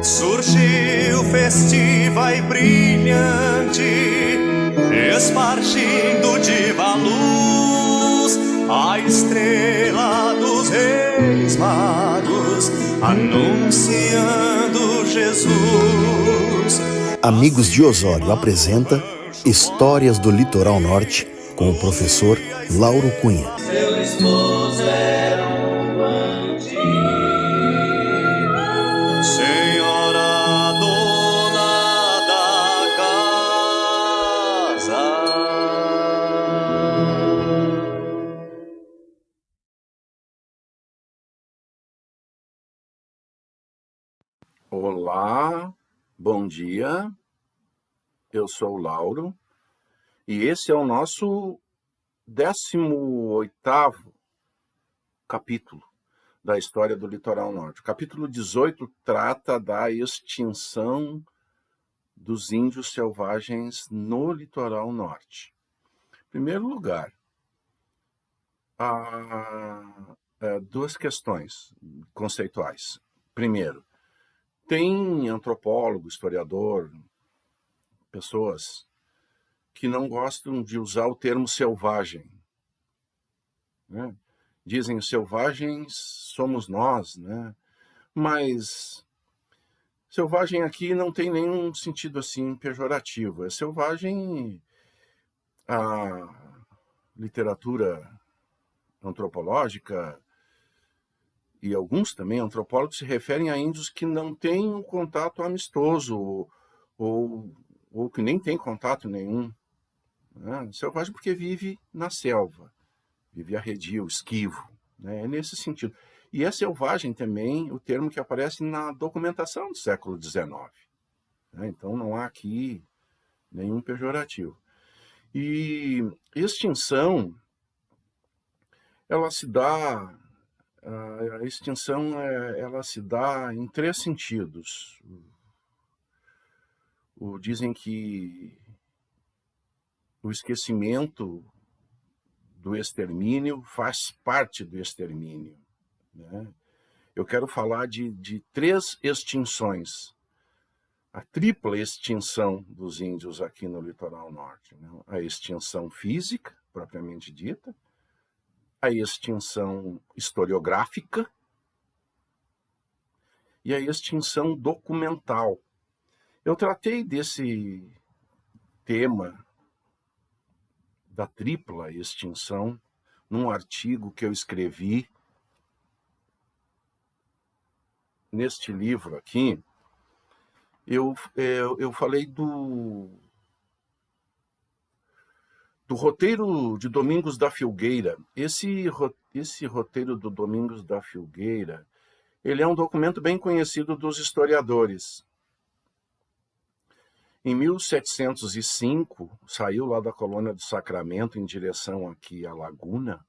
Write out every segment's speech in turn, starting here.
Surgiu festiva e brilhante, espargindo diva luz, a estrela dos reis magos, anunciando Jesus. Amigos de Osório apresenta Histórias do Litoral Norte com o professor Lauro Cunha. Seu esposo era um bandido, senhora dona da casa. Olá, bom dia, eu sou o Lauro e esse é o nosso 18º capítulo da história do Litoral Norte. O capítulo 18 trata da extinção dos índios selvagens no Litoral Norte. Em primeiro lugar, há duas questões conceituais. Primeiro, tem antropólogo, historiador, pessoas que não gostam de usar o termo selvagem, né? Dizem selvagens somos nós, né? Mas selvagem aqui não tem nenhum sentido assim pejorativo. É selvagem. A literatura antropológica e alguns também antropólogos se referem a índios que não têm um contato amistoso ou que nem tem contato nenhum, né? Selvagem porque vive na selva, vive arredio, esquivo, né? É nesse sentido. E é selvagem também o termo que aparece na documentação do século XIX, né? Então não há aqui nenhum pejorativo. E extinção, ela se dá, a extinção ela se dá em três sentidos. Dizem que o esquecimento do extermínio faz parte do extermínio, né? Eu quero falar de três extinções. A tripla extinção dos índios aqui no Litoral Norte, né? A extinção física, propriamente dita, a extinção historiográfica e a extinção documental. Eu tratei desse tema da tripla extinção num artigo que eu escrevi neste livro aqui. Eu falei do roteiro de Domingos da Filgueira. Esse roteiro do Domingos da Filgueira, ele é um documento bem conhecido dos historiadores. Em 1705, saiu lá da colônia do Sacramento em direção aqui à Laguna,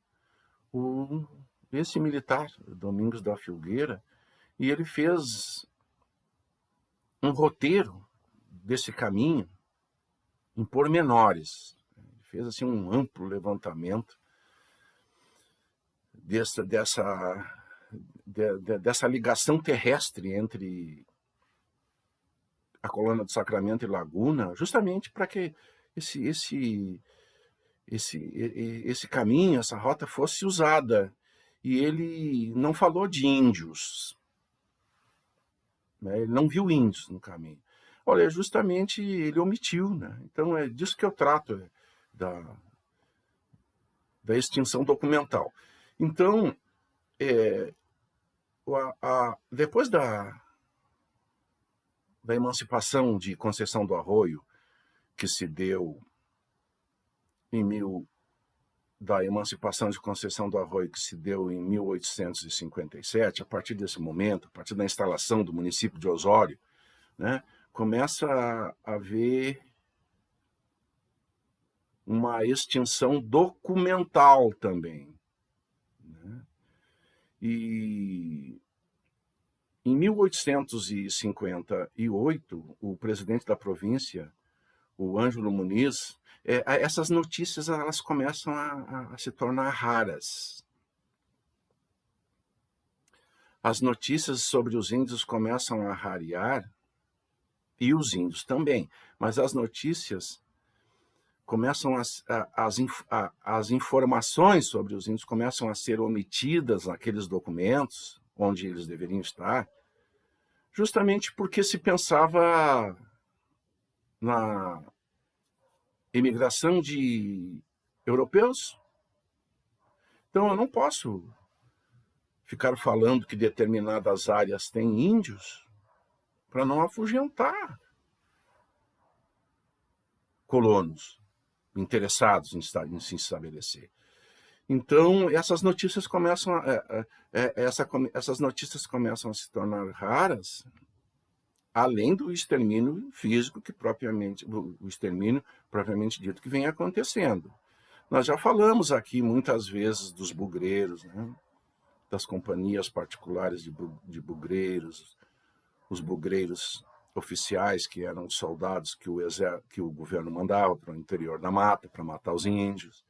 esse militar, Domingos da Filgueira, e ele fez um roteiro desse caminho em pormenores. Ele fez assim um amplo levantamento dessa ligação terrestre entre a colônia do Sacramento e Laguna, justamente para que esse caminho, essa rota fosse usada. E ele não falou de índios, né? Ele não viu índios no caminho. Olha, justamente ele omitiu, né? Então é disso que eu trato, da extinção documental. Então, depois da emancipação de Conceição do Arroio, que se deu da emancipação de Conceição do Arroio, que se deu em 1857, a partir desse momento, a partir da instalação do município de Osório, né, começa a haver uma extinção documental também, né? E em 1858, o presidente da província, o Ângelo Muniz, essas notícias elas começam a se tornar raras. as notícias sobre os índios começam a rarear, e os índios também, mas as notícias começam as informações sobre os índios começam a ser omitidas naqueles documentos onde eles deveriam estar, justamente porque se pensava na imigração de europeus. Então eu não posso ficar falando que determinadas áreas têm índios para não afugentar colonos interessados em se estabelecer. Então, essas notícias começam essas notícias começam a se tornar raras, além do extermínio físico o extermínio propriamente dito que vem acontecendo. Nós já falamos aqui muitas vezes dos bugreiros, né? Das companhias particulares de bugreiros, os bugreiros oficiais, que eram soldados que o governo mandava para o interior da mata para matar os índios,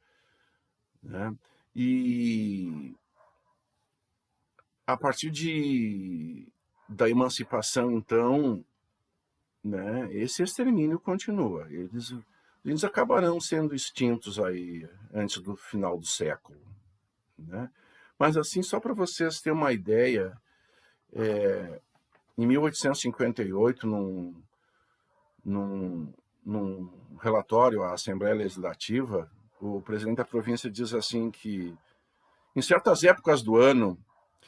né? E a partir da emancipação, então, né, esse extermínio continua. Eles acabarão sendo extintos aí antes do final do século, né? Mas assim, só para vocês terem uma ideia, em 1858, num relatório à Assembleia Legislativa, o presidente da província diz assim que, em certas épocas do ano,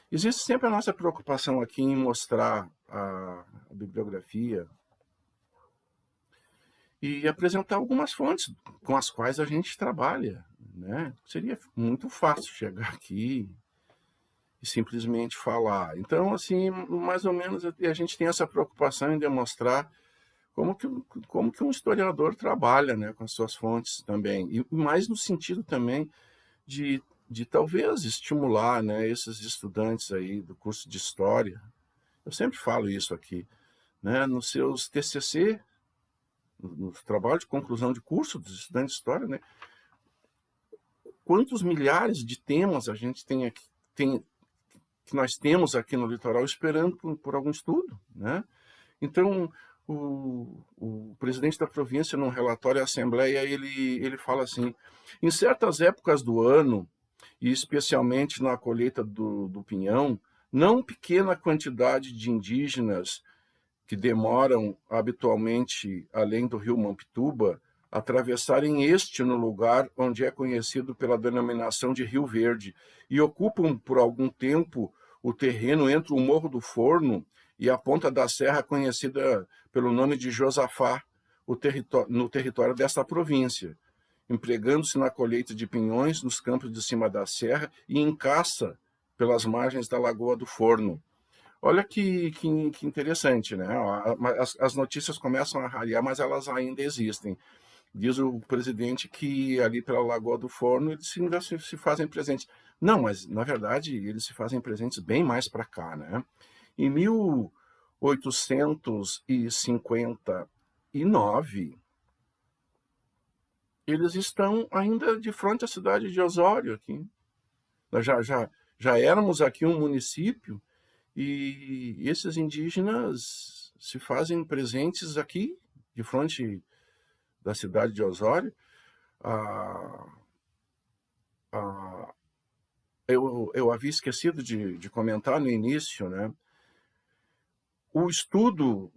existe sempre a nossa preocupação aqui em mostrar a bibliografia e apresentar algumas fontes com as quais a gente trabalha, né? Seria muito fácil chegar aqui e simplesmente falar. Então, assim, mais ou menos a gente tem essa preocupação em demonstrar como que um historiador trabalha, né, com as suas fontes também. E mais no sentido também de talvez estimular, né, esses estudantes aí do curso de História. Eu sempre falo isso aqui, né, nos seus TCC, no trabalho de conclusão de curso dos estudantes de História, né, quantos milhares de temas a gente tem aqui, que nós temos aqui no litoral esperando por algum estudo, né? Então, o presidente da província, num relatório à Assembleia, ele fala assim, em certas épocas do ano, e especialmente na colheita do pinhão, não pequena quantidade de indígenas que demoram habitualmente além do rio Mampituba atravessarem este no lugar onde é conhecido pela denominação de Rio Verde e ocupam por algum tempo o terreno entre o Morro do Forno e a ponta da serra conhecida pelo nome de Josafá, no território desta província, empregando-se na colheita de pinhões nos campos de cima da serra e em caça pelas margens da Lagoa do Forno. Olha que interessante, né? As notícias começam a rarear, mas elas ainda existem. Diz o presidente que ali pela Lagoa do Forno eles ainda se fazem presentes. Não, mas na verdade eles se fazem presentes bem mais para cá, né? Em 1859, eles estão ainda de frente à cidade de Osório aqui. Nós já éramos aqui um município e esses indígenas se fazem presentes aqui, de frente da cidade de Osório. Eu havia esquecido de comentar no início, né? O estudo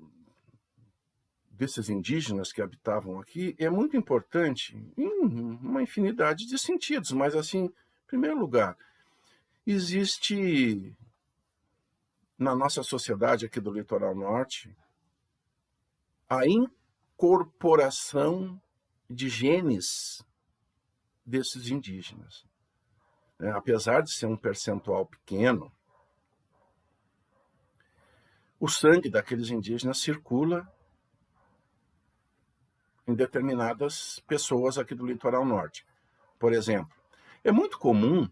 desses indígenas que habitavam aqui é muito importante em uma infinidade de sentidos, mas assim, em primeiro lugar, existe na nossa sociedade aqui do Litoral Norte a incorporação de genes desses indígenas. Apesar de ser um percentual pequeno, o sangue daqueles indígenas circula em determinadas pessoas aqui do Litoral Norte. Por exemplo, é muito comum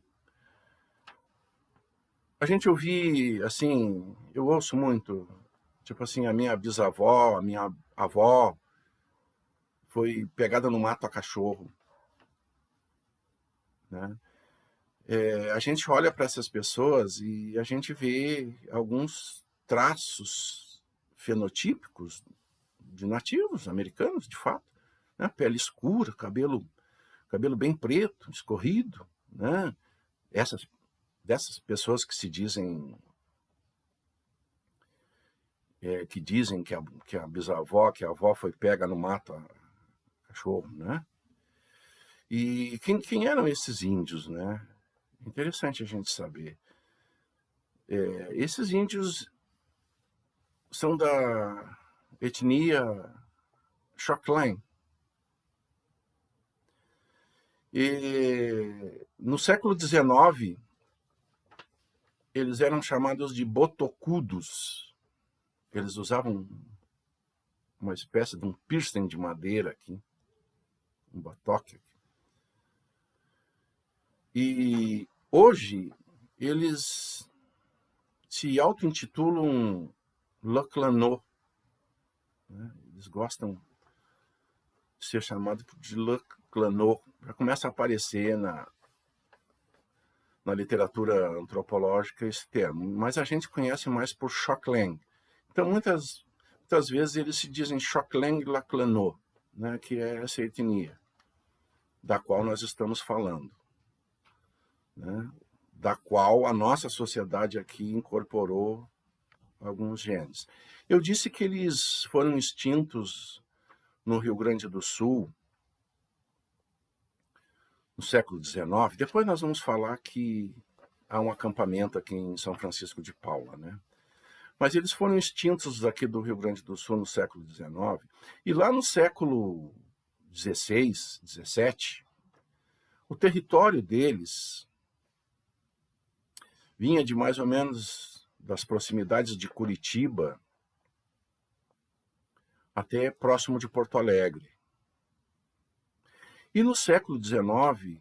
a gente ouvir, assim, eu ouço muito, tipo assim, a minha bisavó, a minha avó foi pegada no mato a cachorro, né? A gente olha para essas pessoas e a gente vê alguns traços fenotípicos de nativos americanos, de fato, né? Pele escura, cabelo bem preto, escorrido, né? Dessas pessoas que se dizem que a bisavó, que a avó foi pega no mato a cachorro, né? E quem eram esses índios, né? Interessante a gente saber. Esses índios são da etnia Xhoklén. E no século XIX, eles eram chamados de botocudos. Eles usavam uma espécie de um piercing de madeira aqui, um batoque aqui. E hoje eles se auto-intitulam Laclanô, né? Eles gostam de ser chamados de Laclanô. Já começa a aparecer na literatura antropológica esse termo, mas a gente conhece mais por Xhoklén. Então, muitas vezes eles se dizem Xhoklén Laclanô, né, que é essa etnia da qual nós estamos falando, né, da qual a nossa sociedade aqui incorporou alguns genes. Eu disse que eles foram extintos no Rio Grande do Sul no século XIX. Depois nós vamos falar que há um acampamento aqui em São Francisco de Paula, né? Mas eles foram extintos aqui do Rio Grande do Sul no século XIX. E lá no século XVI, XVII, o território deles vinha de mais ou menos das proximidades de Curitiba até próximo de Porto Alegre. E no século XIX,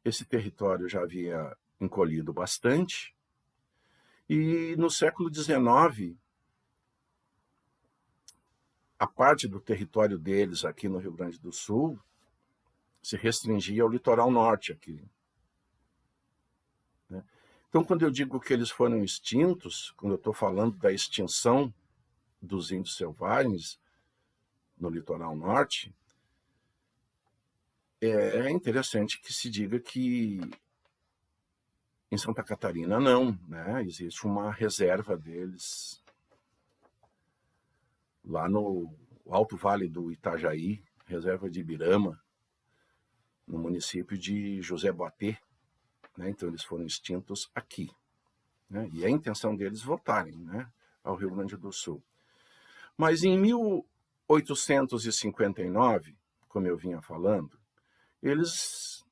esse território já havia encolhido bastante. E no século XIX, a parte do território deles aqui no Rio Grande do Sul se restringia ao litoral norte aqui, né? Então, quando eu digo que eles foram extintos, quando eu estou falando da extinção dos índios selvagens no litoral norte, é interessante que se diga que em Santa Catarina não, né? Existe uma reserva deles lá no Alto Vale do Itajaí, reserva de Ibirama, no município de José Boatê, né? Então eles foram extintos aqui, né? E é a intenção deles voltarem, né, ao Rio Grande do Sul. Mas em 1859, como eu vinha falando, eles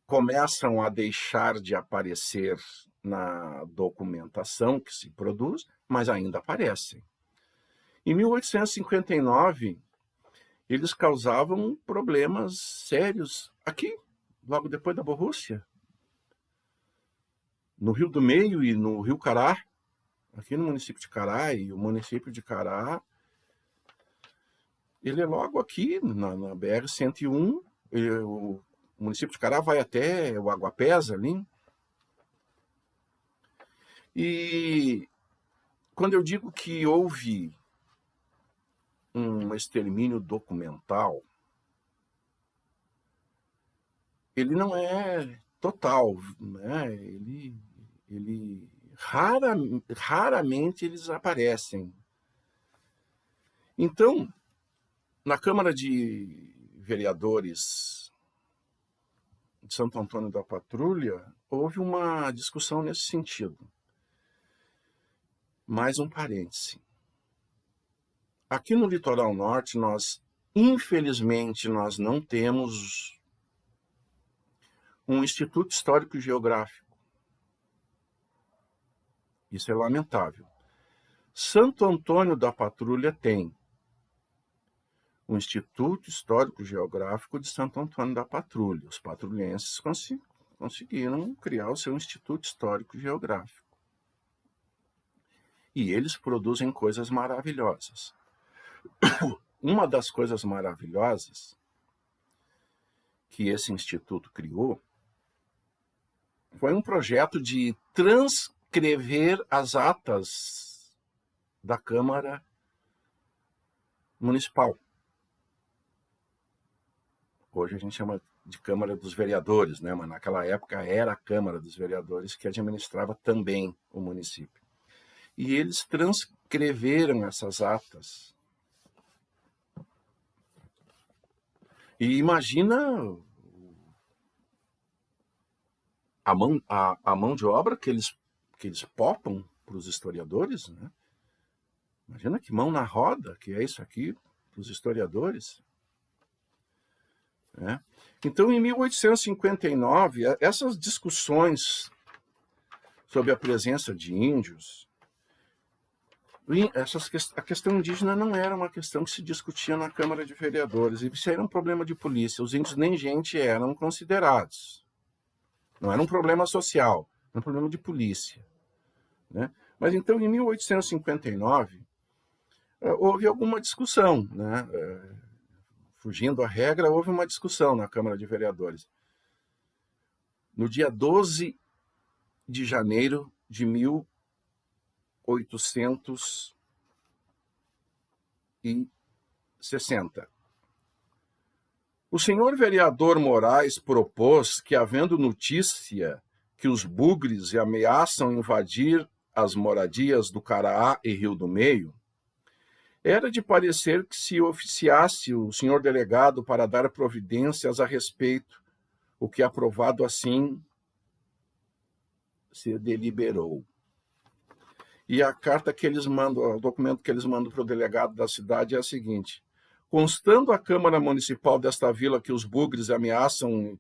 começam a deixar de aparecer na documentação que se produz, mas ainda aparecem. Em 1859, eles causavam problemas sérios aqui, logo depois da Borrússia, no Rio do Meio e no Rio Cará, aqui no município de Cará. E o município de Cará, ele é logo aqui na BR-101, o município de Cará vai até o Aguapés ali. E quando eu digo que houve um extermínio documental, ele não é total, né? Ele raramente eles aparecem. Então, na Câmara de Vereadores de Santo Antônio da Patrulha, houve uma discussão nesse sentido. Mais um parêntese. Aqui no litoral norte, infelizmente, nós não temos um Instituto Histórico e Geográfico. Isso é lamentável. Santo Antônio da Patrulha tem o Instituto Histórico e Geográfico de Santo Antônio da Patrulha. Os patrulhenses conseguiram criar o seu Instituto Histórico e Geográfico. E eles produzem coisas maravilhosas. Uma das coisas maravilhosas que esse instituto criou foi um projeto de transcrever as atas da Câmara Municipal. Hoje a gente chama de Câmara dos Vereadores, né? Mas naquela época era a Câmara dos Vereadores que administrava também o município. E eles transcreveram essas atas. E imagina a mão de obra que eles popam para os historiadores, né? Imagina que mão na roda que é isso aqui para os historiadores. Né? Então, em 1859, essas discussões sobre a presença de índios, a questão indígena não era uma questão que se discutia na Câmara de Vereadores, isso era um problema de polícia. Os índios nem gente eram considerados. Não era um problema social, era um problema de polícia. Né? Mas então, em 1859, houve alguma discussão, né? Fugindo à regra, houve uma discussão na Câmara de Vereadores. No dia 12 de janeiro de 1860. O senhor vereador Moraes propôs que, havendo notícia que os bugres ameaçam invadir as moradias do Caraá e Rio do Meio, era de parecer que se oficiasse o senhor delegado para dar providências a respeito, o que aprovado assim se deliberou. E a carta que eles mandam, o documento que eles mandam para o delegado da cidade é a seguinte: constando a Câmara Municipal desta vila que os bugres ameaçam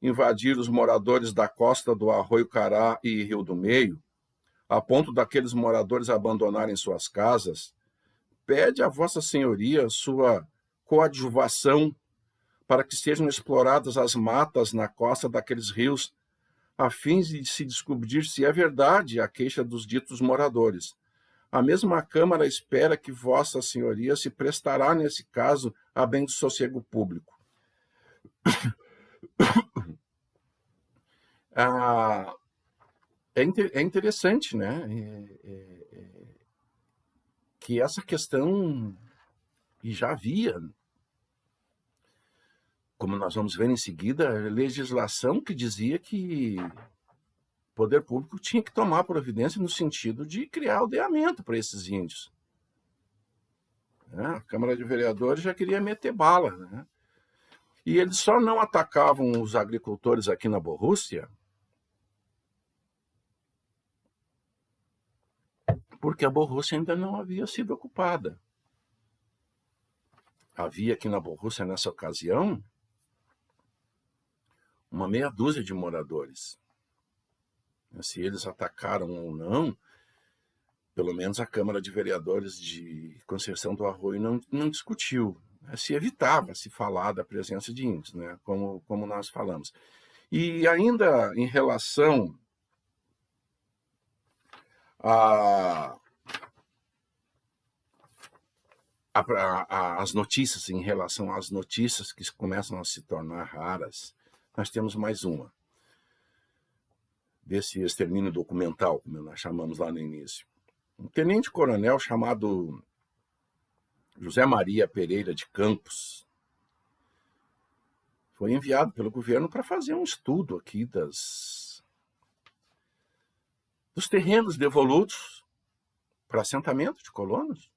invadir os moradores da costa do Arroio Cará e Rio do Meio, a ponto daqueles moradores abandonarem suas casas, pede a Vossa Senhoria sua coadjuvação para que sejam exploradas as matas na costa daqueles rios, a fim de se descobrir se é verdade a queixa dos ditos moradores. A mesma Câmara espera que Vossa Senhoria se prestará, nesse caso, a bem do sossego público. É interessante, né? Que essa questão, e já havia, como nós vamos ver em seguida, legislação que dizia que o poder público tinha que tomar providência no sentido de criar aldeamento para esses índios. A Câmara de Vereadores já queria meter bala, né? E eles só não atacavam os agricultores aqui na Borrússia porque a Borrússia ainda não havia sido ocupada. Havia aqui na Borrússia, nessa ocasião, uma meia dúzia de moradores. Se eles atacaram ou não, pelo menos a Câmara de Vereadores de Conceição do Arroio não discutiu. Se evitava se falar da presença de índios, né? Como nós falamos. E ainda em relação as notícias, em relação às notícias que começam a se tornar raras, nós temos mais uma, desse extermínio documental, como nós chamamos lá no início. Um tenente-coronel chamado José Maria Pereira de Campos foi enviado pelo governo para fazer um estudo aqui dos terrenos devolutos para assentamento de colonos,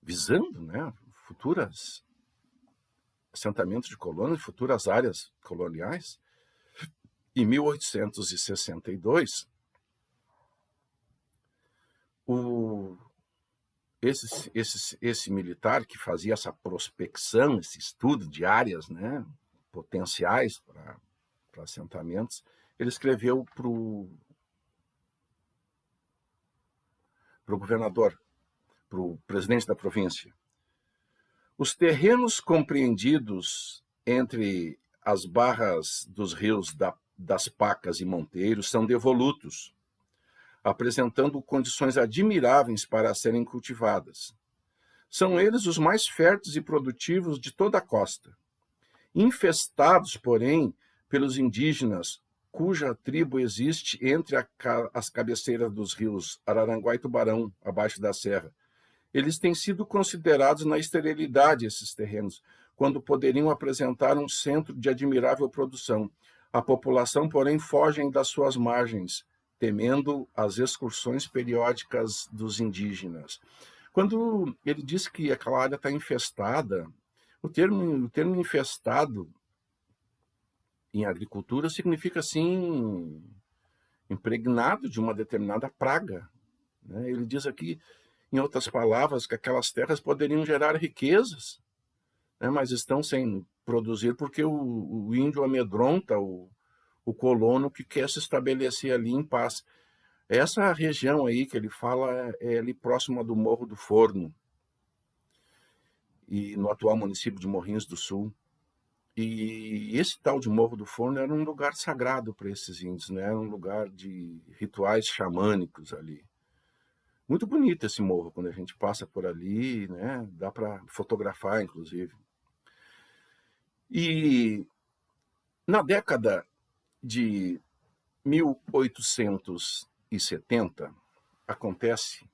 visando, né, futuras assentamentos de colonos, futuras áreas coloniais. Em 1862, esse militar que fazia essa prospecção, esse estudo de áreas, né, potenciais para assentamentos, ele escreveu para o governador, para o presidente da província: os terrenos compreendidos entre as barras dos rios das Pacas e Monteiros são devolutos, apresentando condições admiráveis para serem cultivadas. São eles os mais férteis e produtivos de toda a costa. infestados, porém, pelos indígenas, cuja tribo existe entre as cabeceiras dos rios Araranguá e Tubarão, abaixo da serra. Eles têm sido considerados na esterilidade, esses terrenos, quando poderiam apresentar um centro de admirável produção. A população, porém, foge das suas margens, temendo as excursões periódicas dos indígenas. Quando ele diz que aquela área está infestada, o termo infestado em agricultura significa, assim, impregnado de uma determinada praga. Né? Ele diz aqui, em outras palavras, que aquelas terras poderiam gerar riquezas, né? Mas estão sem produzir porque o índio amedronta o colono que quer se estabelecer ali em paz. Essa região aí que ele fala é ali próxima do Morro do Forno, e no atual município de Morrinhos do Sul. E esse tal de Morro do Forno era um lugar sagrado para esses índios, né? Era um lugar de rituais xamânicos ali. Muito bonito esse morro, quando a gente passa por ali, né? Dá para fotografar, inclusive. E na década de 1870, acontece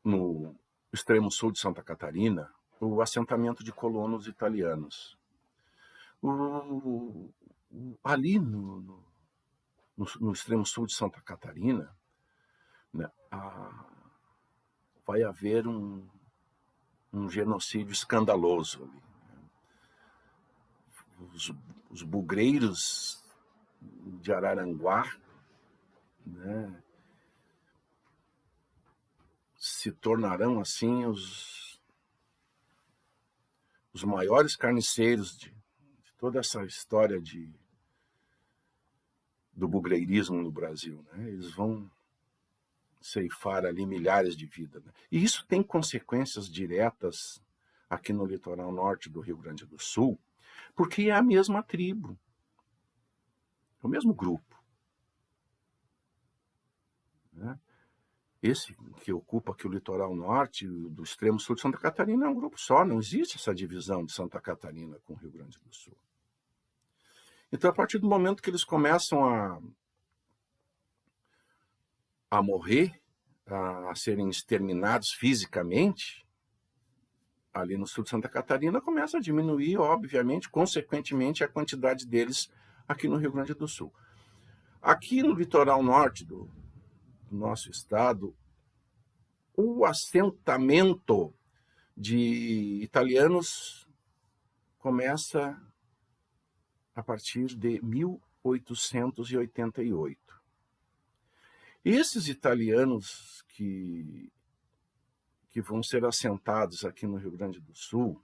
no extremo sul de Santa Catarina o assentamento de colonos italianos. Ali no extremo sul de Santa Catarina, né, vai haver um genocídio escandaloso ali. Os bugreiros de Araranguá, né, se tornarão assim os maiores carniceiros de toda essa história do bugreirismo no Brasil. Né? Eles vão ceifar ali milhares de vidas. Né? E isso tem consequências diretas aqui no litoral norte do Rio Grande do Sul, porque é a mesma tribo, é o mesmo grupo. Né? Esse que ocupa aqui o litoral norte, do extremo sul de Santa Catarina, é um grupo só, não existe essa divisão de Santa Catarina com o Rio Grande do Sul. Então, a partir do momento que eles começam a morrer, a serem exterminados fisicamente, ali no sul de Santa Catarina, começa a diminuir, obviamente, consequentemente, a quantidade deles aqui no Rio Grande do Sul. Aqui no litoral norte do nosso estado, o assentamento de italianos começa a partir de 1888. Esses italianos que vão ser assentados aqui no Rio Grande do Sul,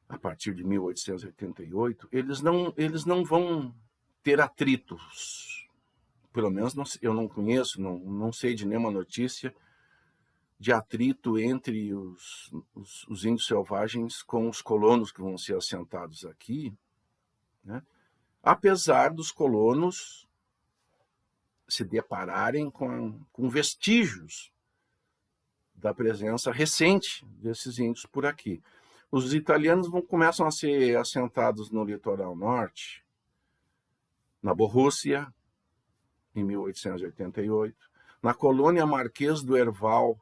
a partir de 1888, eles não vão ter atritos. Pelo menos eu não conheço, não sei de nenhuma notícia de atrito entre os índios selvagens com os colonos que vão ser assentados aqui, né? Apesar dos colonos se depararem com vestígios da presença recente desses índios por aqui. Os italianos começam a ser assentados no litoral norte, na Borrússia, em 1888, na colônia Marquês do Herval,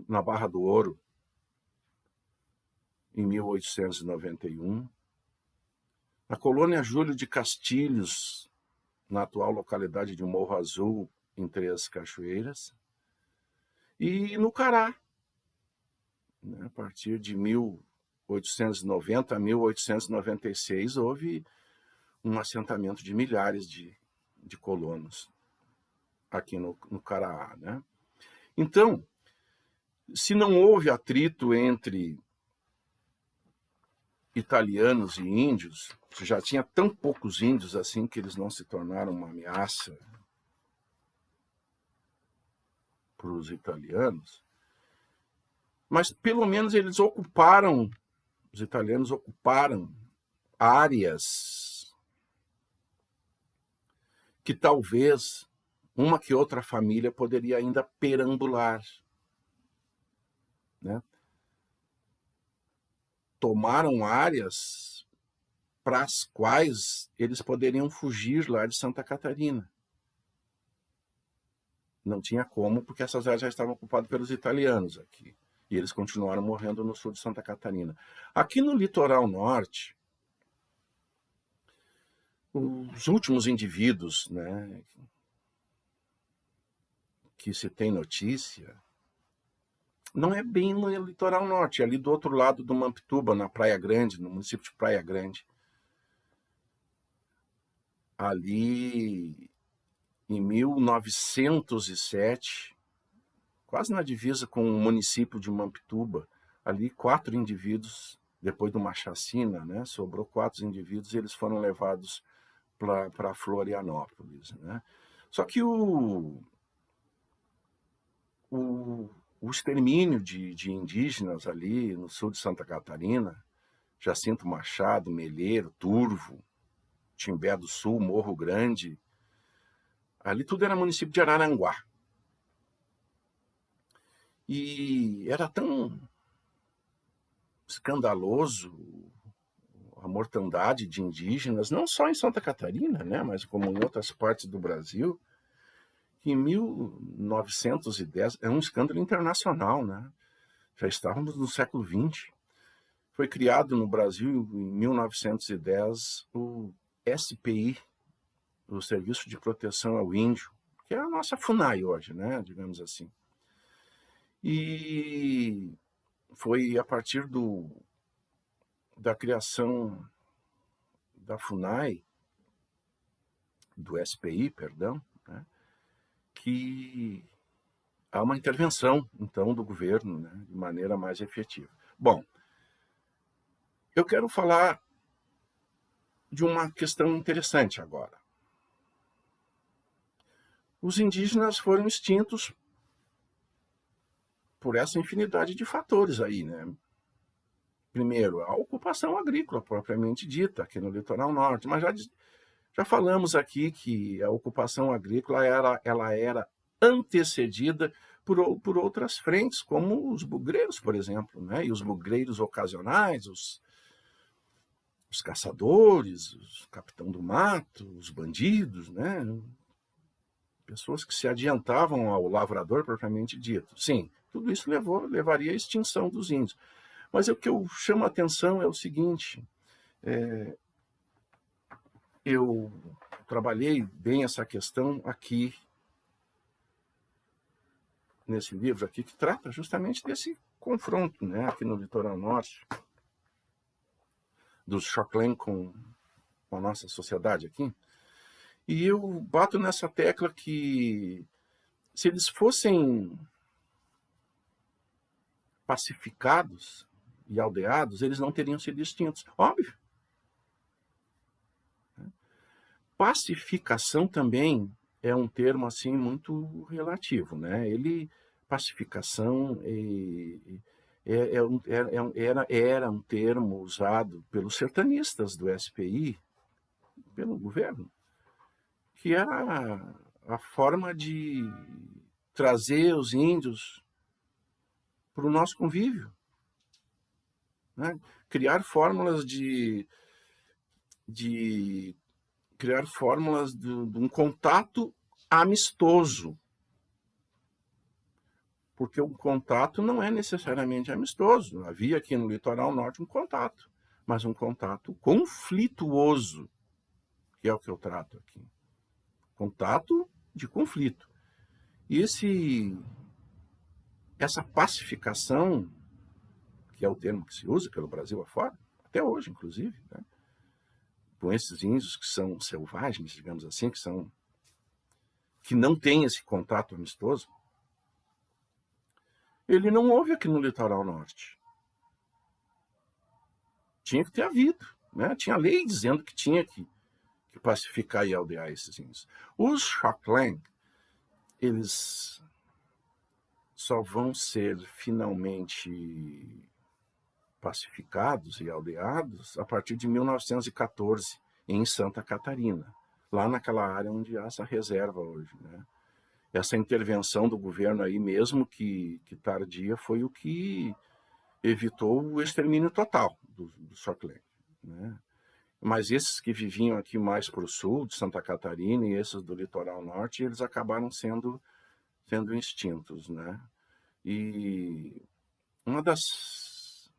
na Barra do Ouro, em 1891, na colônia Júlio de Castilhos, na atual localidade de Morro Azul, em Três Cachoeiras, e no Cará, né, a partir de 1890 a 1896, houve um assentamento de milhares de colonos aqui no Cará. Né? Então, se não houve atrito entre italianos e índios, já tinha tão poucos índios assim que eles não se tornaram uma ameaça para os italianos, mas pelo menos os italianos ocuparam áreas que talvez uma que outra família poderia ainda perambular. Né? tomaram áreas para as quais eles poderiam fugir lá de Santa Catarina. Não tinha como, porque essas áreas já estavam ocupadas pelos italianos aqui. E eles continuaram morrendo no sul de Santa Catarina. Aqui no litoral norte, os últimos indivíduos, né, que se tem notícia, não é bem no litoral norte, é ali do outro lado do Mampituba, na Praia Grande, no município de Praia Grande. Ali, em 1907, quase na divisa com o município de Mampituba, ali 4 indivíduos, depois de uma chacina, né, sobrou 4 indivíduos e eles foram levados para Florianópolis, né? Só que o extermínio de indígenas ali no sul de Santa Catarina, Jacinto Machado, Melheiro, Turvo, Timbé do Sul, Morro Grande, ali tudo era município de Araranguá. E era tão escandaloso a mortandade de indígenas, não só em Santa Catarina, né, mas como em outras partes do Brasil, que em 1910, é um escândalo internacional, né? Já estávamos no século XX. Foi criado no Brasil, em 1910, o SPI, o Serviço de Proteção ao Índio, que é a nossa FUNAI hoje, né, digamos assim. E foi a partir da criação da FUNAI, do SPI, perdão, né, que há uma intervenção, então, do governo, né, de maneira mais efetiva. Bom, eu quero falar de uma questão interessante agora. Os indígenas foram extintos por essa infinidade de fatores aí, né? Primeiro, a ocupação agrícola propriamente dita aqui no litoral norte, mas já falamos aqui que a ocupação agrícola ela era antecedida por outras frentes, como os bugreiros, por exemplo, né? E os bugreiros ocasionais, os caçadores, os capitão do mato, os bandidos, né? Pessoas que se adiantavam ao lavrador propriamente dito. Sim, tudo isso levaria à extinção dos índios. Mas o que eu chamo a atenção é o seguinte, eu trabalhei bem essa questão aqui, nesse livro aqui, que trata justamente desse confronto, né, aqui no litoral norte, dos Choclen com a nossa sociedade aqui. E eu bato nessa tecla que, se eles fossem pacificados e aldeados, eles não teriam sido extintos. Óbvio. Pacificação também é um termo assim muito relativo, né? Pacificação era um termo usado pelos sertanistas do SPI, pelo governo, que era a forma de trazer os índios para o nosso convívio, né? Criar fórmulas de um contato amistoso, porque o contato não é necessariamente amistoso. Havia aqui no litoral norte um contato, mas um contato conflituoso, que é o que eu trato aqui. Contato de conflito. E essa pacificação, que é o termo que se usa pelo Brasil afora, até hoje, inclusive, né, com esses índios que são selvagens, digamos assim, que não têm esse contato amistoso, ele não houve aqui no litoral norte. Tinha que ter havido, né? Tinha lei dizendo que tinha que pacificar e aldear esses índios. Os Choclen, eles só vão ser finalmente pacificados e aldeados a partir de 1914, em Santa Catarina, lá naquela área onde há essa reserva hoje, né? Essa intervenção do governo aí, mesmo que tardia, foi o que evitou o extermínio total do Shortland, né? Mas esses que viviam aqui mais para o sul, de Santa Catarina, e esses do litoral norte, eles acabaram sendo extintos, né? E uma das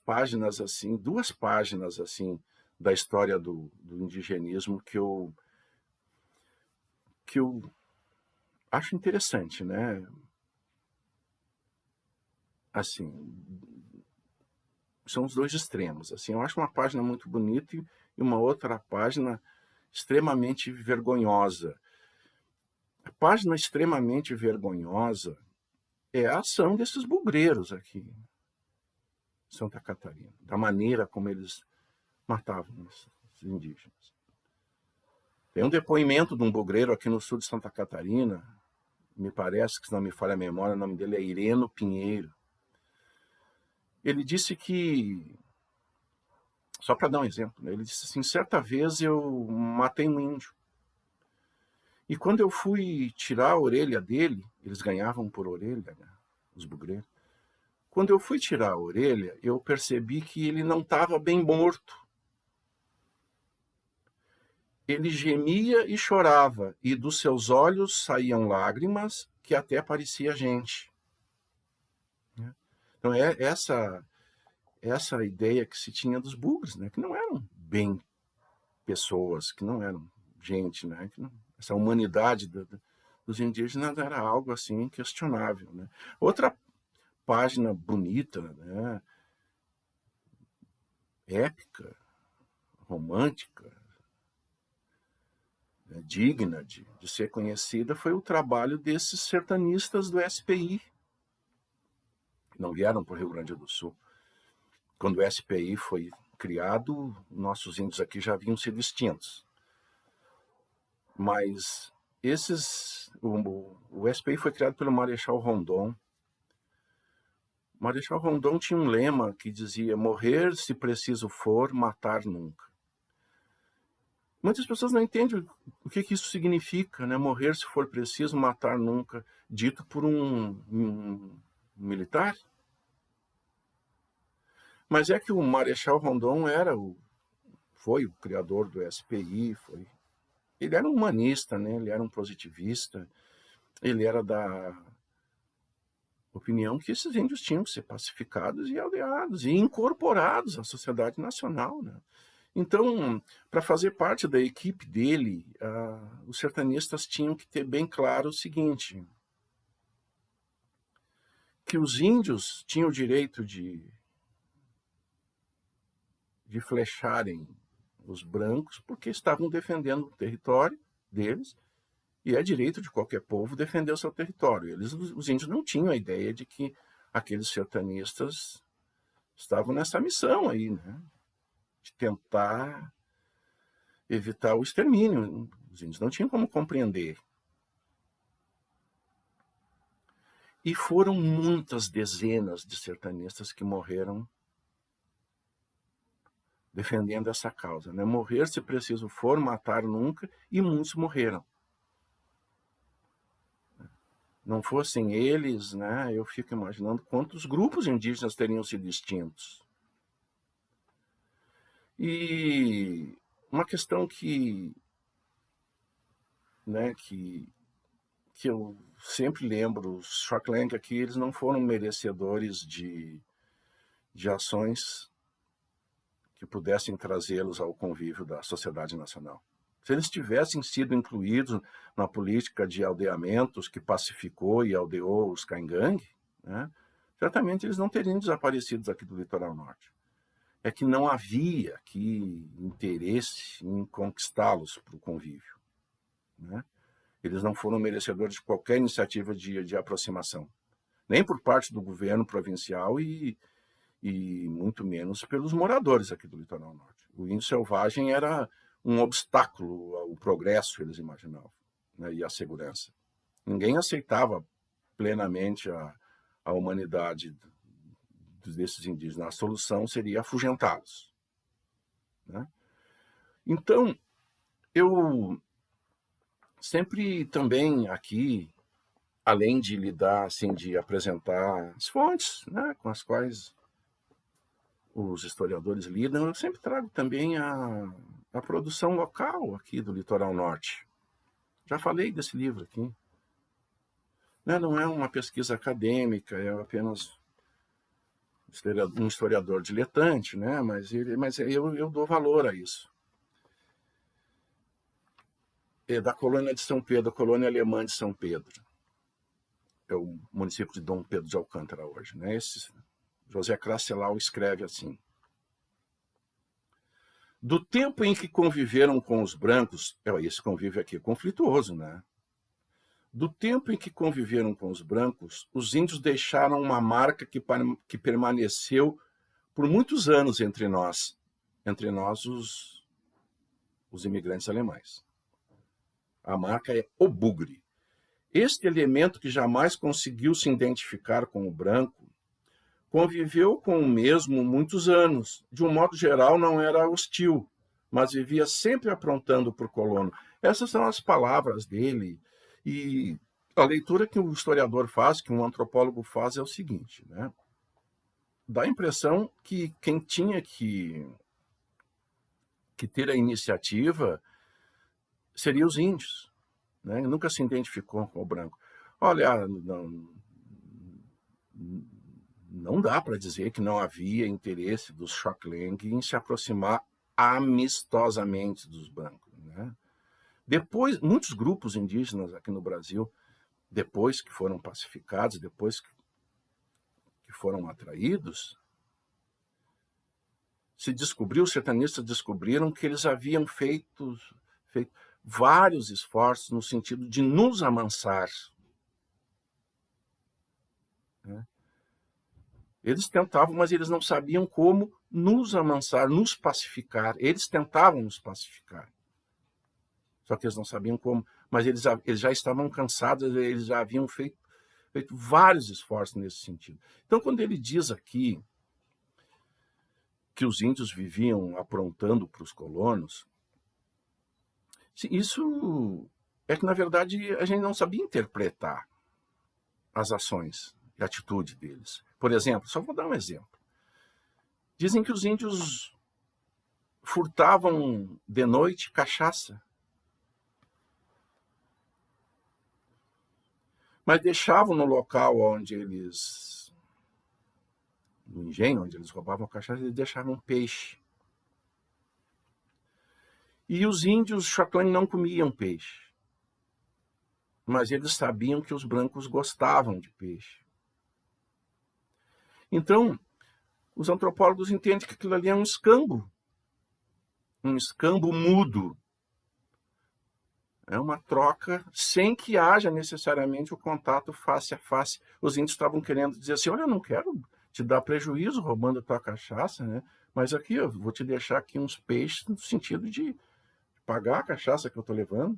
páginas, assim, 2 páginas, assim, da história do indigenismo que eu acho interessante, né? Assim, são os 2 extremos. Assim, eu acho uma página muito bonita e uma outra página extremamente vergonhosa. A página extremamente vergonhosa é a ação desses bugreiros aqui em Santa Catarina, da maneira como eles matavam os indígenas. Tem um depoimento de um bugreiro aqui no sul de Santa Catarina, me parece que, se não me falha a memória, o nome dele é Ireno Pinheiro. Ele disse que, só para dar um exemplo, né, ele disse assim, certa vez eu matei um índio. E quando eu fui tirar a orelha dele, eles ganhavam por orelha, né, os bugreiros. Quando eu fui tirar a orelha, eu percebi que ele não estava bem morto. Ele gemia e chorava, e dos seus olhos saíam lágrimas que até parecia gente. Então é essa ideia que se tinha dos bugres, né, que não eram bem pessoas, que não eram gente, né, que não, essa humanidade dos indígenas era algo assim inquestionável, né. Outra página bonita, né, épica, romântica, né, digna de ser conhecida, foi o trabalho desses sertanistas do SPI, que não vieram para o Rio Grande do Sul. Quando o SPI foi criado, nossos índios aqui já haviam sido extintos. Mas o SPI foi criado pelo Marechal Rondon. O Marechal Rondon tinha um lema que dizia: morrer se preciso for, matar nunca. Muitas pessoas não entendem o que isso significa, né? Morrer se for preciso, matar nunca, dito por um militar. Mas é que o Marechal Rondon foi o criador do SPI, ele era um humanista, né? Ele era um positivista, ele era da opinião que esses índios tinham que ser pacificados e aldeados e incorporados à sociedade nacional, né? Então, para fazer parte da equipe dele, os sertanistas tinham que ter bem claro o seguinte, que os índios tinham o direito de flecharem os brancos porque estavam defendendo o território deles, e é direito de qualquer povo defender o seu território. Os índios não tinham a ideia de que aqueles sertanistas estavam nessa missão aí, né? De tentar evitar o extermínio. Os índios não tinham como compreender. E foram muitas dezenas de sertanistas que morreram defendendo essa causa, né? Morrer se preciso for, matar nunca, e muitos morreram. Não fossem eles, né, eu fico imaginando quantos grupos indígenas teriam sido extintos. E uma questão que eu sempre lembro, os Shortland aqui, eles não foram merecedores de ações que pudessem trazê-los ao convívio da sociedade nacional. Se eles tivessem sido incluídos na política de aldeamentos que pacificou e aldeou os Caingangue, né, certamente eles não teriam desaparecido aqui do litoral norte. É que não havia aqui interesse em conquistá-los para o convívio, né? Eles não foram merecedores de qualquer iniciativa de aproximação, nem por parte do governo provincial e muito menos pelos moradores aqui do litoral norte. O índio selvagem era um obstáculo ao progresso, eles imaginavam, né, e à segurança. Ninguém aceitava plenamente a humanidade desses indígenas. A solução seria afugentá-los, né? Então, eu sempre também aqui além de lidar, assim, de apresentar as fontes, né, com as quais os historiadores lidam, eu sempre trago também a produção local aqui do Litoral Norte. Já falei desse livro aqui. Né, não é uma pesquisa acadêmica, é apenas um historiador diletante, né, mas eu dou valor a isso. É da colônia de São Pedro, a colônia alemã de São Pedro. É o município de Dom Pedro de Alcântara hoje, né? José Cracelau escreve assim: do tempo em que conviveram com os brancos, esse convívio aqui é conflituoso, né? Do tempo em que conviveram com os brancos, os índios deixaram uma marca que permaneceu por muitos anos entre nós os imigrantes alemães. A marca é o bugre. Este elemento que jamais conseguiu se identificar com o branco conviveu com o mesmo muitos anos. De um modo geral, não era hostil, mas vivia sempre aprontando por colono. Essas são as palavras dele. E a leitura que o historiador faz, que um antropólogo faz, é o seguinte, né? Dá a impressão que quem tinha que ter a iniciativa seria os índios, né? Nunca se identificou com o branco. Olha, não dá para dizer que não havia interesse dos Xocheng em se aproximar amistosamente dos brancos, né? Depois, muitos grupos indígenas aqui no Brasil, depois que foram pacificados, depois que foram atraídos, os sertanistas descobriram que eles haviam feito vários esforços no sentido de nos amansar, né? Eles tentavam, mas eles não sabiam como nos amansar, nos pacificar. Eles tentavam nos pacificar, só que eles não sabiam como. Mas eles já estavam cansados, eles já haviam feito vários esforços nesse sentido. Então, quando ele diz aqui que os índios viviam aprontando para os colonos, isso é que, na verdade, a gente não sabia interpretar as ações e a atitude deles. Por exemplo, só vou dar um exemplo. Dizem que os índios furtavam de noite cachaça, mas deixavam no local onde eles, no engenho onde eles roubavam a cachaça, eles deixavam peixe. E os índios Xocheng não comiam peixe, mas eles sabiam que os brancos gostavam de peixe. Então, os antropólogos entendem que aquilo ali é um escambo mudo. É uma troca sem que haja necessariamente o contato face a face. Os índios estavam querendo dizer assim: olha, eu não quero te dar prejuízo roubando a tua cachaça, né? Mas aqui eu vou te deixar aqui uns peixes no sentido de pagar a cachaça que eu estou levando.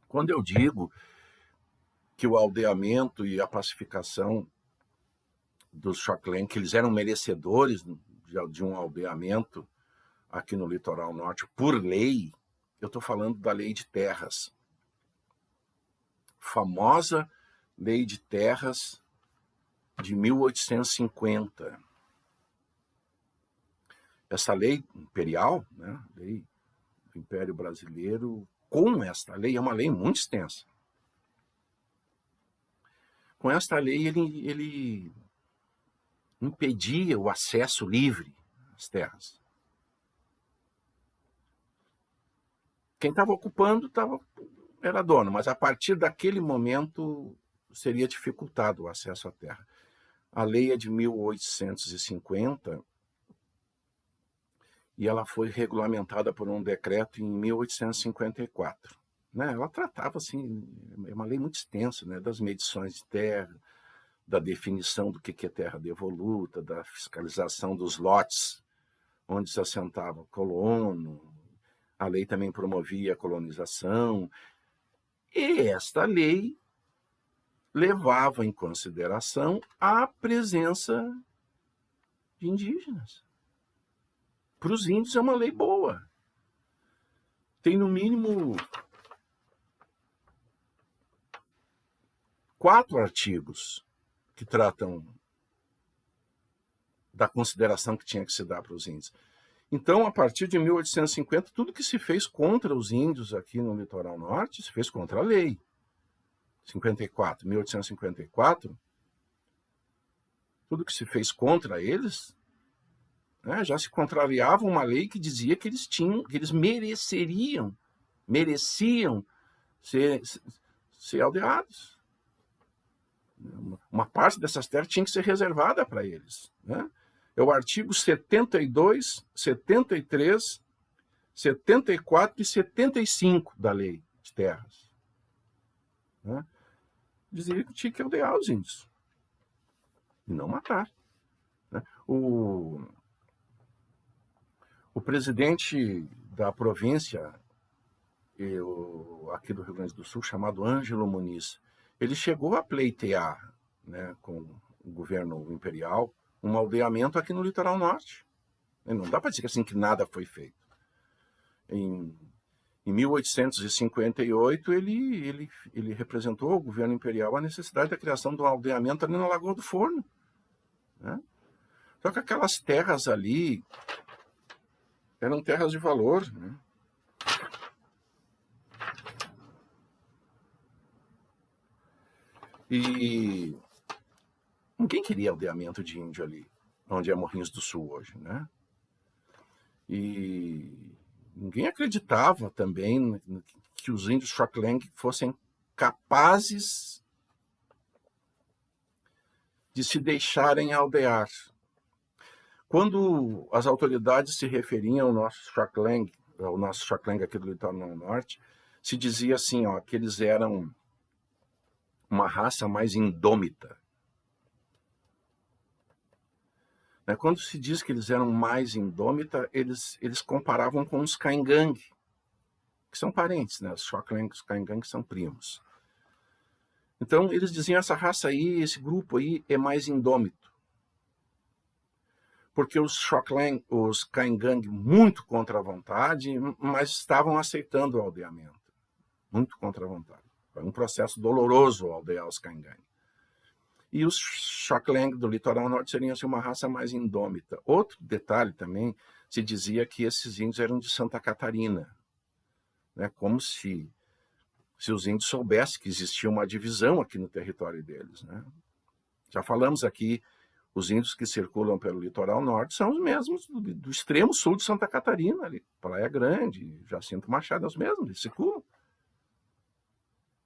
Quando eu digo que o aldeamento e a pacificação dos Xocheng, que eles eram merecedores de um aldeamento aqui no Litoral Norte, por lei, eu estou falando da Lei de Terras. Famosa Lei de Terras de 1850. Essa lei imperial, né, lei do Império Brasileiro, com esta lei, é uma lei muito extensa. Com esta lei, ele impedia o acesso livre às terras. Quem estava ocupando era dono, mas a partir daquele momento seria dificultado o acesso à terra. A lei é de 1850 e ela foi regulamentada por um decreto em 1854. Né? Ela tratava, assim, é uma lei muito extensa, né, das medições de terra, da definição do que é terra devoluta, da fiscalização dos lotes onde se assentava o colono. A lei também promovia a colonização. E esta lei levava em consideração a presença de indígenas. Para os índios é uma lei boa. Tem no mínimo 4 artigos que tratam da consideração que tinha que se dar para os índios. Então, a partir de 1850, tudo que se fez contra os índios aqui no litoral norte se fez contra a lei. 1854, tudo que se fez contra eles, né, já se contrariava uma lei que dizia que eles mereciam ser aldeados. Uma parte dessas terras tinha que ser reservada para eles, né? É o artigo 72, 73, 74 e 75 da Lei de Terras, né? Dizia que tinha que aldear os índios e não matar, né? O presidente da província aqui do Rio Grande do Sul, chamado Ângelo Muniz, ele chegou a pleitear, né, com o governo imperial um aldeamento aqui no litoral norte. E não dá para dizer assim que nada foi feito. Em 1858, ele representou ao governo imperial a necessidade da criação de um aldeamento ali na Lagoa do Forno, né? Só que aquelas terras ali eram terras de valor, né? E ninguém queria aldeamento de índio ali, onde é Morrinhos do Sul hoje, né? E ninguém acreditava também que os índios Xoklengue fossem capazes de se deixarem aldear. Quando as autoridades se referiam ao nosso Xoklengue aqui do litoral norte, se dizia assim, ó, que eles eram uma raça mais indômita. Quando se diz que eles eram mais indômita, eles comparavam com os Caingangue, que são parentes, né? Os Xoklengue e os Caingangue são primos. Então, eles diziam, essa raça aí, esse grupo aí é mais indômito. Porque os Xoklengue, os Caingangue, muito contra a vontade, mas estavam aceitando o aldeamento. Muito contra a vontade. Foi um processo doloroso aldear os Caingangue. E os Xoklengue do litoral norte seriam assim, uma raça mais indômita. Outro detalhe também, se dizia que esses índios eram de Santa Catarina, né? Como se os índios soubessem que existia uma divisão aqui no território deles, né? Já falamos aqui, os índios que circulam pelo litoral norte são os mesmos do extremo sul de Santa Catarina, ali, Praia Grande, Jacinto Machado, os mesmos, eles circulam.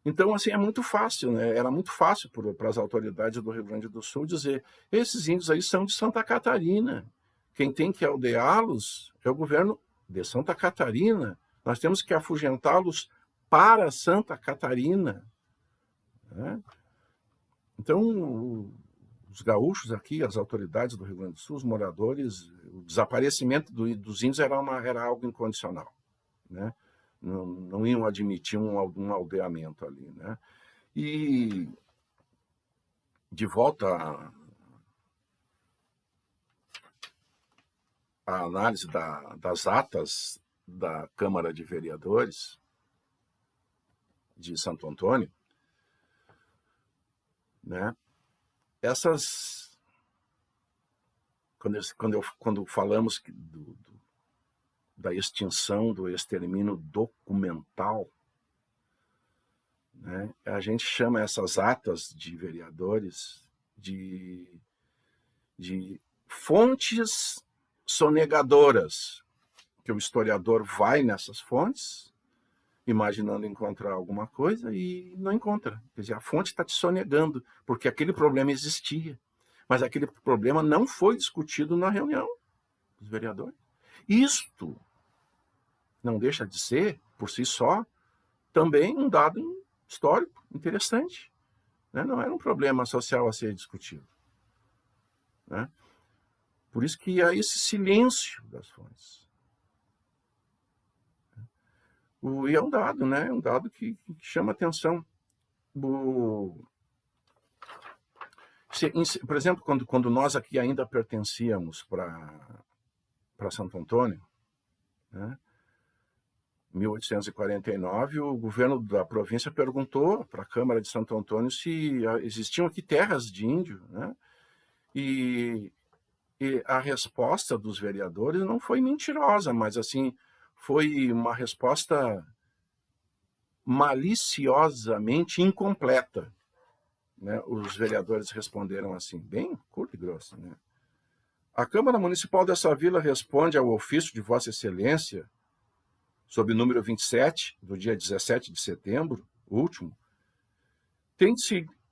Então, assim, é muito fácil, né? Era muito fácil para as autoridades do Rio Grande do Sul dizer, esses índios aí são de Santa Catarina. Quem tem que aldeá-los é o governo de Santa Catarina. Nós temos que afugentá-los para Santa Catarina, né? Então, os gaúchos aqui, as autoridades do Rio Grande do Sul, os moradores, o desaparecimento dos índios era algo incondicional, né? Não iam admitir um aldeamento ali, né? E de volta à análise das atas da Câmara de Vereadores de Santo Antônio, né? Essas, quando falamos da extinção, do extermínio documental, né, a gente chama essas atas de vereadores de fontes sonegadoras, que o historiador vai nessas fontes, imaginando encontrar alguma coisa e não encontra. Quer dizer, a fonte está te sonegando, porque aquele problema existia, mas aquele problema não foi discutido na reunião dos vereadores. Isto não deixa de ser, por si só, também um dado histórico interessante, né? Não era um problema social a ser discutido, né? Por isso que há esse silêncio das fontes. E é um dado, né? É um dado que chama atenção. Por exemplo, quando nós aqui ainda pertencíamos para Santo Antônio, né? 1849, o governo da província perguntou para a Câmara de Santo Antônio se existiam aqui terras de índio, né? E a resposta dos vereadores não foi mentirosa, mas assim, foi uma resposta maliciosamente incompleta, né? Os vereadores responderam assim, bem curto e grosso, né? A Câmara Municipal dessa vila responde ao ofício de Vossa Excelência, sob o número 27, do dia 17 de setembro, último,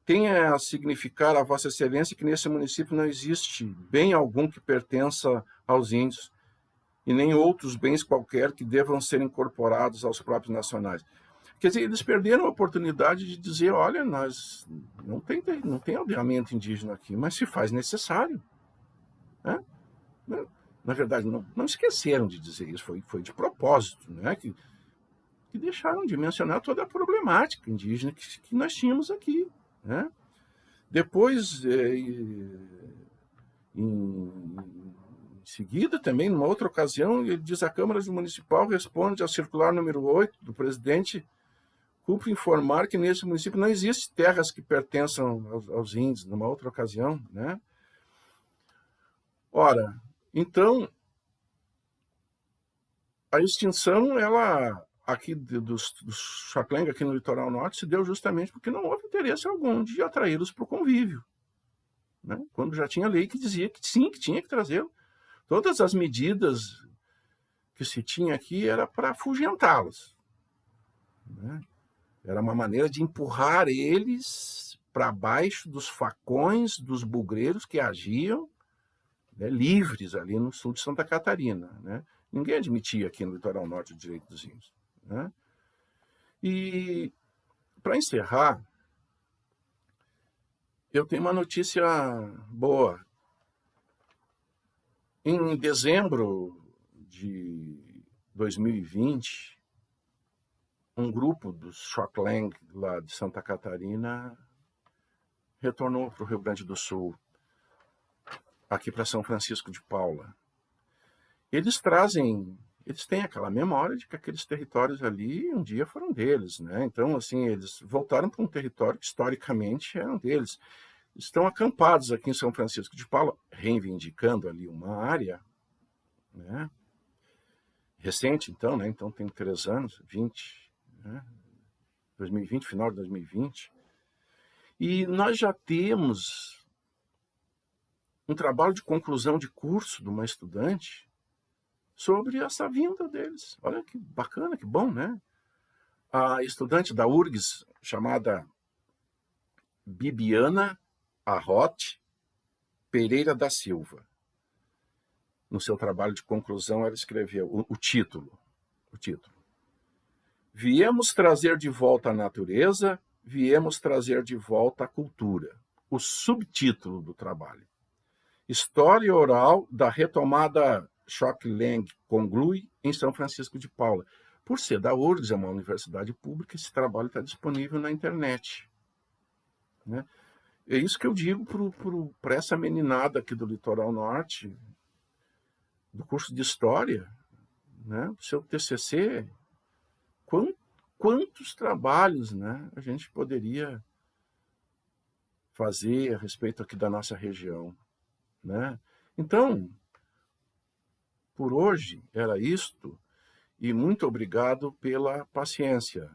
tem a significar a Vossa Excelência que nesse município não existe bem algum que pertença aos índios, e nem outros bens qualquer que devam ser incorporados aos próprios nacionais. Quer dizer, eles perderam a oportunidade de dizer, olha, nós não tem aldeamento indígena aqui, mas se faz necessário. Né? Na verdade, não esqueceram de dizer isso, foi de propósito, né? que deixaram de mencionar toda a problemática indígena que nós tínhamos aqui. Né? Depois, em seguida, também, numa outra ocasião, ele diz: a Câmara Municipal responde ao circular número 8 do presidente, cumpre informar que nesse município não existe terras que pertençam aos índios, numa outra ocasião. Né? Ora, então, a extinção, ela aqui dos Chaplenga, aqui no litoral norte, se deu justamente porque não houve interesse algum de atraí-los para o convívio. Né? Quando já tinha lei que dizia que sim, que tinha que trazê-los. Todas as medidas que se tinha aqui era para afugentá-los. Né? Era uma maneira de empurrar eles para baixo dos facões dos bugreiros que agiam, né, livres ali no sul de Santa Catarina. Né? Ninguém admitia aqui no litoral norte o direito dos índios. Né? E, para encerrar, eu tenho uma notícia boa. Em dezembro de 2020, um grupo dos Choclang, lá de Santa Catarina, retornou para o Rio Grande do Sul, aqui para São Francisco de Paula. Eles têm aquela memória de que aqueles territórios ali um dia foram deles, né? Então, assim, eles voltaram para um território que historicamente eram deles. Estão acampados aqui em São Francisco de Paula, reivindicando ali uma área, né? Recente, então, né? Então tem 3 anos, 20, né? 2020, final de 2020. E nós já temos um trabalho de conclusão de curso de uma estudante sobre essa vinda deles. Olha que bacana, que bom, né? A estudante da URGS, chamada Bibiana Arrote Pereira da Silva. No seu trabalho de conclusão, ela escreveu o título. Viemos trazer de volta a natureza, viemos trazer de volta a cultura. O subtítulo do trabalho. História oral da retomada Choclang conclui em São Francisco de Paula. Por ser da URGS, é uma universidade pública, esse trabalho está disponível na internet. Né? É isso que eu digo para essa meninada aqui do litoral norte, do curso de História, né? O seu TCC, quantos trabalhos, né, a gente poderia fazer a respeito aqui da nossa região. Né? Então, por hoje era isto, e muito obrigado pela paciência.